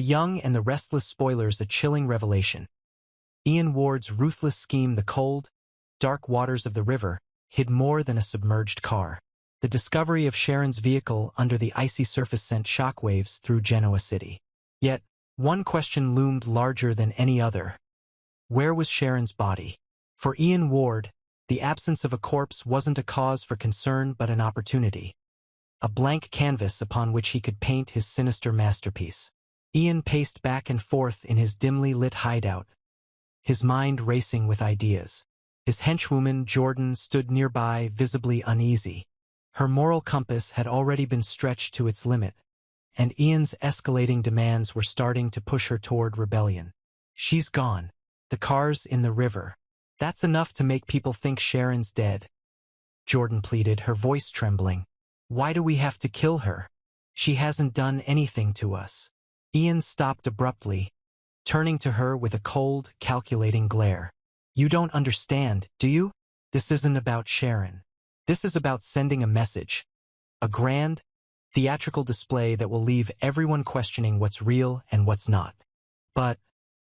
Young and the Restless spoilers a chilling revelation. Ian Ward's ruthless scheme, the cold, dark waters of the river, hid more than a submerged car. The discovery of Sharon's vehicle under the icy surface sent shockwaves through Genoa City. Yet, one question loomed larger than any other. Where was Sharon's body? For Ian Ward, the absence of a corpse wasn't a cause for concern but an opportunity. A blank canvas upon which he could paint his sinister masterpiece. Ian paced back and forth in his dimly lit hideout, his mind racing with ideas. His henchwoman, Jordan, stood nearby, visibly uneasy. Her moral compass had already been stretched to its limit, and Ian's escalating demands were starting to push her toward rebellion. She's gone. The car's in the river. That's enough to make people think Sharon's dead, Jordan pleaded, her voice trembling. Why do we have to kill her? She hasn't done anything to us. Ian stopped abruptly, turning to her with a cold, calculating glare. You don't understand, do you? This isn't about Sharon. This is about sending a message. A grand, theatrical display that will leave everyone questioning what's real and what's not. But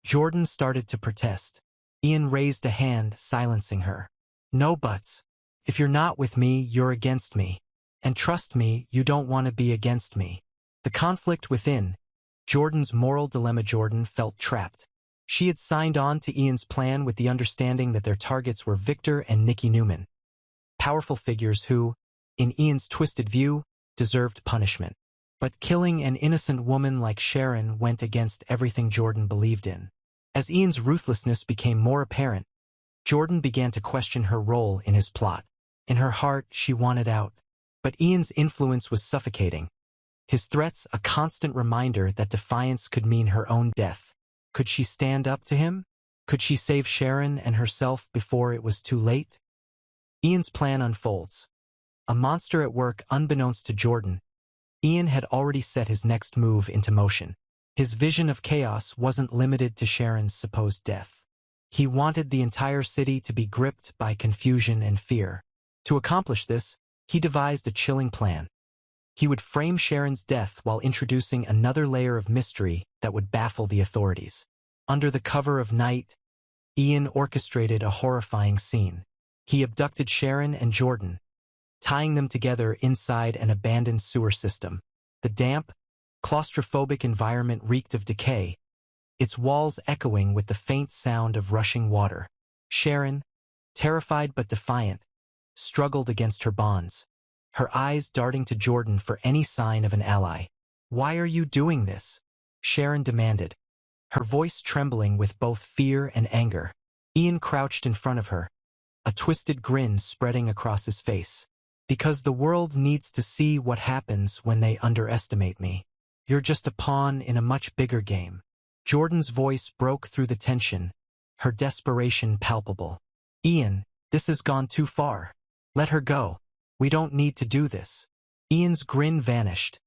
Jordan started to protest. Ian raised a hand, silencing her. No buts. If you're not with me, you're against me. And trust me, you don't want to be against me. The conflict within, Jordan's moral dilemma. Jordan felt trapped. She had signed on to Ian's plan with the understanding that their targets were Victor and Nikki Newman. Powerful figures who, in Ian's twisted view, deserved punishment. But killing an innocent woman like Sharon went against everything Jordan believed in. As Ian's ruthlessness became more apparent, Jordan began to question her role in his plot. In her heart, she wanted out. But Ian's influence was suffocating. His threats a constant reminder that defiance could mean her own death. Could she stand up to him? Could she save Sharon and herself before it was too late? Ian's plan unfolds. A monster at work unbeknownst to Jordan, Ian had already set his next move into motion. His vision of chaos wasn't limited to Sharon's supposed death. He wanted the entire city to be gripped by confusion and fear. To accomplish this, he devised a chilling plan. He would frame Sharon's death while introducing another layer of mystery that would baffle the authorities. Under the cover of night, Ian orchestrated a horrifying scene. He abducted Sharon and Jordan, tying them together inside an abandoned sewer system. The damp, claustrophobic environment reeked of decay, its walls echoing with the faint sound of rushing water. Sharon, terrified but defiant, struggled against her bonds, her eyes darting to Jordan for any sign of an ally. Why are you doing this? Sharon demanded, her voice trembling with both fear and anger. Ian crouched in front of her, a twisted grin spreading across his face. Because the world needs to see what happens when they underestimate me. You're just a pawn in a much bigger game. Jordan's voice broke through the tension, her desperation palpable. Ian, this has gone too far. Let her go. We don't need to do this. Ian's grin vanished,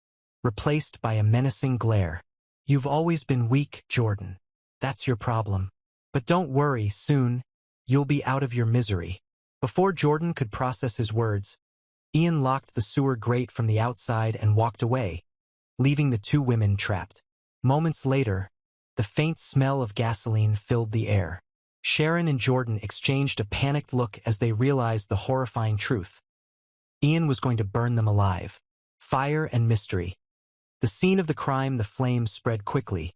replaced by a menacing glare. You've always been weak, Jordan. That's your problem. But don't worry, soon, you'll be out of your misery. Before Jordan could process his words, Ian locked the sewer grate from the outside and walked away, leaving the two women trapped. Moments later, the faint smell of gasoline filled the air. Sharon and Jordan exchanged a panicked look as they realized the horrifying truth. Ian was going to burn them alive. Fire and mystery. The scene of the crime, the flames spread quickly,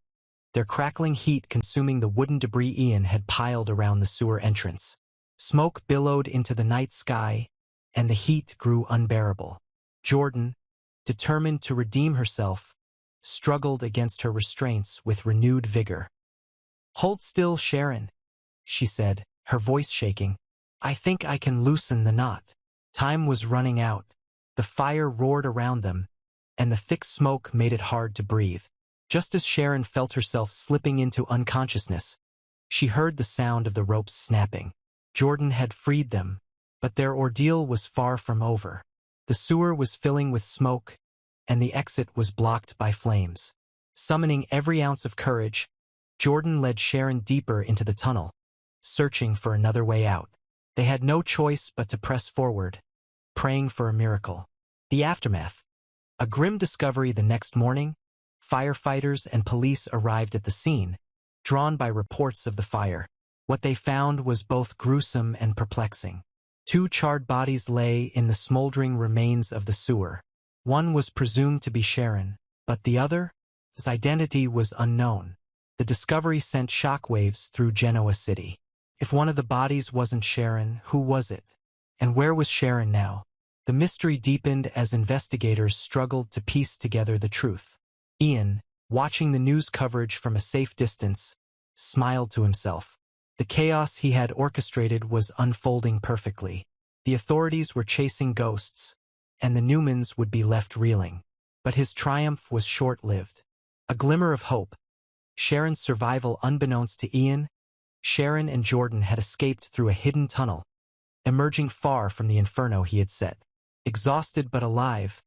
their crackling heat consuming the wooden debris Ian had piled around the sewer entrance. Smoke billowed into the night sky, and the heat grew unbearable. Jordan, determined to redeem herself, struggled against her restraints with renewed vigor. Hold still, Sharon, she said, her voice shaking. I think I can loosen the knot. Time was running out. The fire roared around them, and the thick smoke made it hard to breathe. Just as Sharon felt herself slipping into unconsciousness, she heard the sound of the ropes snapping. Jordan had freed them, but their ordeal was far from over. The sewer was filling with smoke, and the exit was blocked by flames. Summoning every ounce of courage, Jordan led Sharon deeper into the tunnel, searching for another way out. They had no choice but to press forward, praying for a miracle. The aftermath. A grim discovery the next morning, Firefighters and police arrived at the scene, drawn by reports of the fire. What they found was both gruesome and perplexing. 2 charred bodies lay in the smoldering remains of the sewer. One was presumed to be Sharon, but the other? His identity was unknown. The discovery sent shockwaves through Genoa City. If one of the bodies wasn't Sharon, who was it? And where was Sharon now? The mystery deepened as investigators struggled to piece together the truth. Ian, watching the news coverage from a safe distance, smiled to himself. The chaos he had orchestrated was unfolding perfectly. The authorities were chasing ghosts, and the Newmans would be left reeling. But his triumph was short-lived. A glimmer of hope. Sharon's survival unbeknownst to Ian, Sharon and Jordan had escaped through a hidden tunnel, emerging far from the inferno he had set. Exhausted but alive,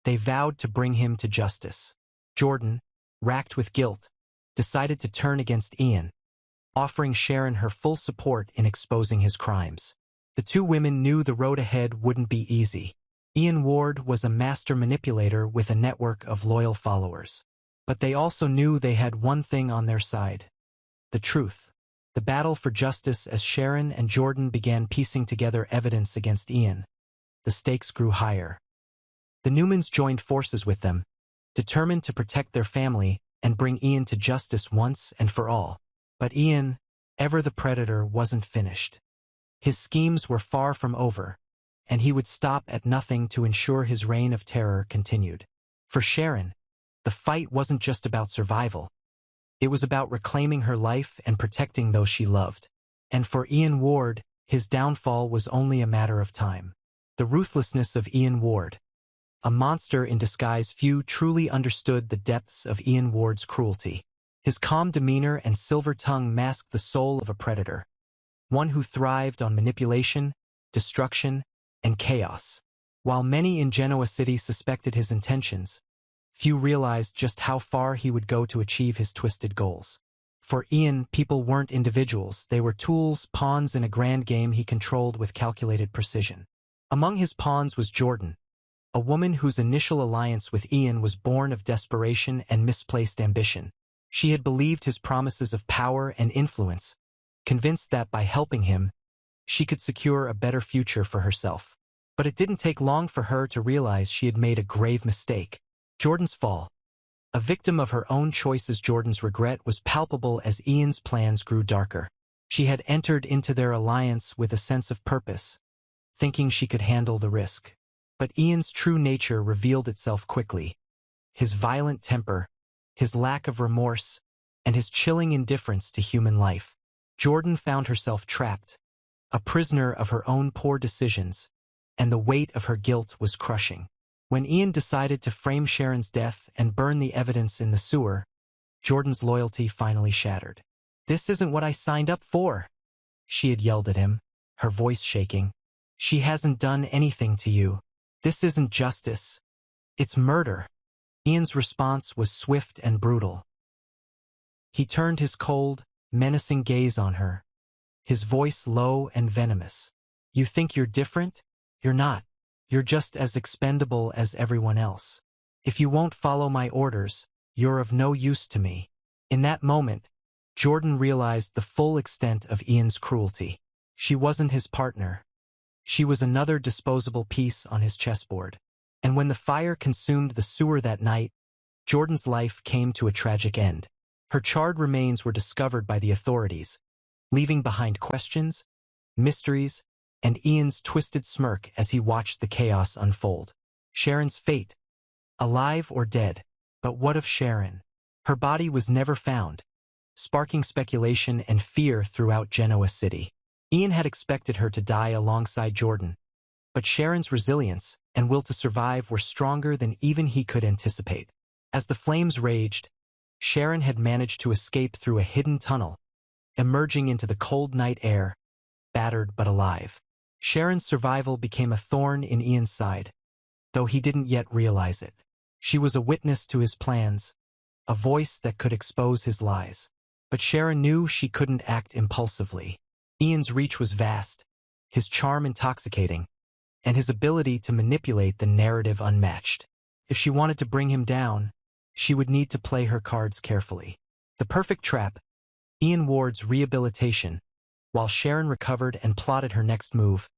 they vowed to bring him to justice. Jordan, racked with guilt, decided to turn against Ian, offering Sharon her full support in exposing his crimes. The 2 women knew the road ahead wouldn't be easy. Ian Ward was a master manipulator with a network of loyal followers. But they also knew they had one thing on their side: the truth. The battle for justice. As Sharon and Jordan began piecing together evidence against Ian, the stakes grew higher. The Newmans joined forces with them, determined to protect their family and bring Ian to justice once and for all. But Ian, ever the predator, wasn't finished. His schemes were far from over, and he would stop at nothing to ensure his reign of terror continued. For Sharon, the fight wasn't just about survival. It was about reclaiming her life and protecting those she loved. And for Ian Ward, his downfall was only a matter of time. The ruthlessness of Ian Ward. A monster in disguise. Few truly understood the depths of Ian Ward's cruelty. His calm demeanor and silver tongue masked the soul of a predator, one who thrived on manipulation, destruction, and chaos. While many in Genoa City suspected his intentions, few realized just how far he would go to achieve his twisted goals. For Ian, people weren't individuals, they were tools, pawns in a grand game he controlled with calculated precision. Among his pawns was Jordan, a woman whose initial alliance with Ian was born of desperation and misplaced ambition. She had believed his promises of power and influence, convinced that by helping him, she could secure a better future for herself. But it didn't take long for her to realize she had made a grave mistake. Jordan's fall. A victim of her own choices, Jordan's regret was palpable as Ian's plans grew darker. She had entered into their alliance with a sense of purpose, thinking she could handle the risk. But Ian's true nature revealed itself quickly. His violent temper, his lack of remorse, and his chilling indifference to human life. Jordan found herself trapped, a prisoner of her own poor decisions, and the weight of her guilt was crushing. When Ian decided to frame Sharon's death and burn the evidence in the sewer, Jordan's loyalty finally shattered. "This isn't what I signed up for," she had yelled at him, her voice shaking. "She hasn't done anything to you. This isn't justice. It's murder." Ian's response was swift and brutal. He turned his cold, menacing gaze on her, his voice low and venomous. "You think you're different? You're not. You're just as expendable as everyone else. If you won't follow my orders, you're of no use to me." In that moment, Jordan realized the full extent of Ian's cruelty. She wasn't his partner. She was another disposable piece on his chessboard. And when the fire consumed the sewer that night, Jordan's life came to a tragic end. Her charred remains were discovered by the authorities, leaving behind questions, mysteries, and Ian's twisted smirk as he watched the chaos unfold. Sharon's fate, alive or dead. But what of Sharon? Her body was never found, sparking speculation and fear throughout Genoa City. Ian had expected her to die alongside Jordan, but Sharon's resilience and will to survive were stronger than even he could anticipate. As the flames raged, Sharon had managed to escape through a hidden tunnel, emerging into the cold night air, battered but alive. Sharon's survival became a thorn in Ian's side, though he didn't yet realize it. She was a witness to his plans, a voice that could expose his lies. But Sharon knew she couldn't act impulsively. Ian's reach was vast, his charm intoxicating, and his ability to manipulate the narrative unmatched. If she wanted to bring him down, she would need to play her cards carefully. The perfect trap, Ian Ward's rehabilitation. While Sharon recovered and plotted her next move,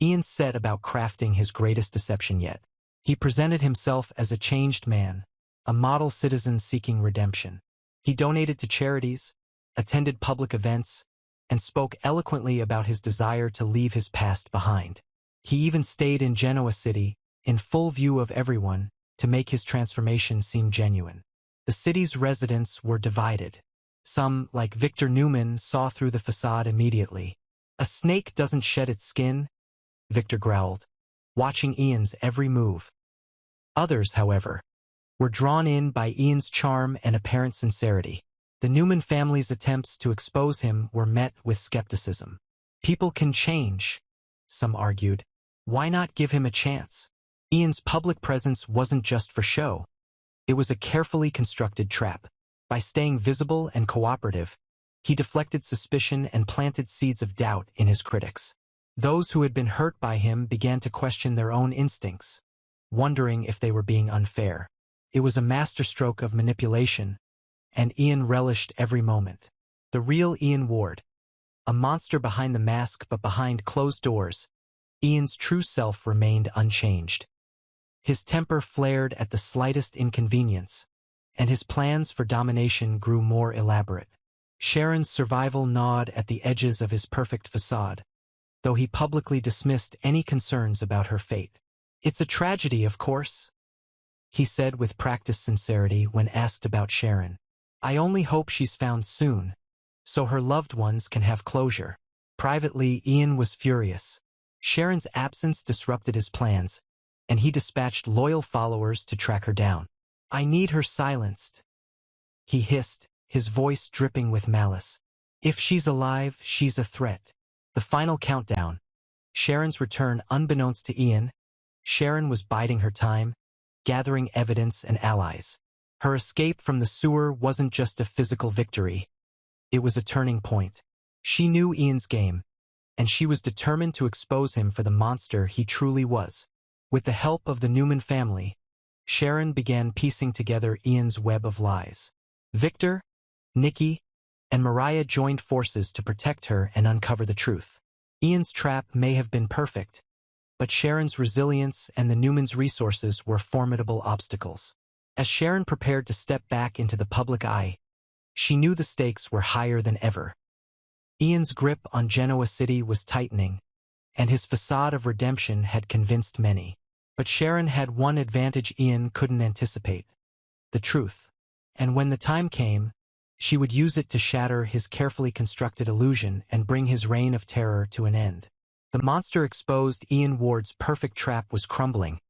Ian set about crafting his greatest deception yet. He presented himself as a changed man, a model citizen seeking redemption. He donated to charities, attended public events, and spoke eloquently about his desire to leave his past behind. He even stayed in Genoa City, in full view of everyone, to make his transformation seem genuine. The city's residents were divided. Some, like Victor Newman, saw through the facade immediately. "A snake doesn't shed its skin," Victor growled, watching Ian's every move. Others, however, were drawn in by Ian's charm and apparent sincerity. The Newman family's attempts to expose him were met with skepticism. "People can change," some argued. "Why not give him a chance?" Ian's public presence wasn't just for show. It was a carefully constructed trap. By staying visible and cooperative, he deflected suspicion and planted seeds of doubt in his critics. Those who had been hurt by him began to question their own instincts, wondering if they were being unfair. It was a masterstroke of manipulation, and Ian relished every moment. The real Ian Ward, a monster behind the mask but behind closed doors, Ian's true self remained unchanged. His temper flared at the slightest inconvenience, and his plans for domination grew more elaborate. Sharon's survival gnawed at the edges of his perfect facade, though he publicly dismissed any concerns about her fate. "It's a tragedy, of course," he said with practiced sincerity when asked about Sharon. "I only hope she's found soon, so her loved ones can have closure." Privately, Ian was furious. Sharon's absence disrupted his plans, and he dispatched loyal followers to track her down. "I need her silenced," he hissed, his voice dripping with malice. "If she's alive, she's a threat." The final countdown. Sharon's return unbeknownst to Ian. Sharon was biding her time, gathering evidence and allies. Her escape from the sewer wasn't just a physical victory. It was a turning point. She knew Ian's game, and she was determined to expose him for the monster he truly was. With the help of the Newman family, Sharon began piecing together Ian's web of lies. Victor, Nikki, and Mariah joined forces to protect her and uncover the truth. Ian's trap may have been perfect, but Sharon's resilience and the Newmans' resources were formidable obstacles. As Sharon prepared to step back into the public eye, she knew the stakes were higher than ever. Ian's grip on Genoa City was tightening, and his facade of redemption had convinced many. But Sharon had one advantage Ian couldn't anticipate: the truth. And when the time came, she would use it to shatter his carefully constructed illusion and bring his reign of terror to an end. The monster exposed, Ian Ward's perfect trap, was crumbling,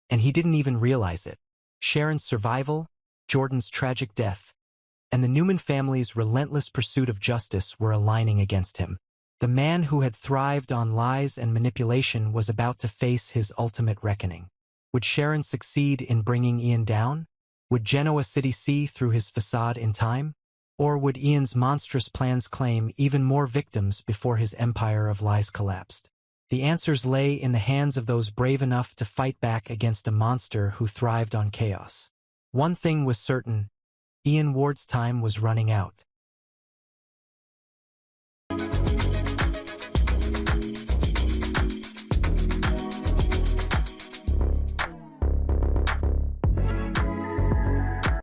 and he didn't even realize it. Sharon's survival, Jordan's tragic death, and the Newman family's relentless pursuit of justice were aligning against him. The man who had thrived on lies and manipulation was about to face his ultimate reckoning. Would Sharon succeed in bringing Ian down? Would Genoa City see through his facade in time? Or would Ian's monstrous plans claim even more victims before his empire of lies collapsed? The answers lay in the hands of those brave enough to fight back against a monster who thrived on chaos. One thing was certain: Ian Ward's time was running out.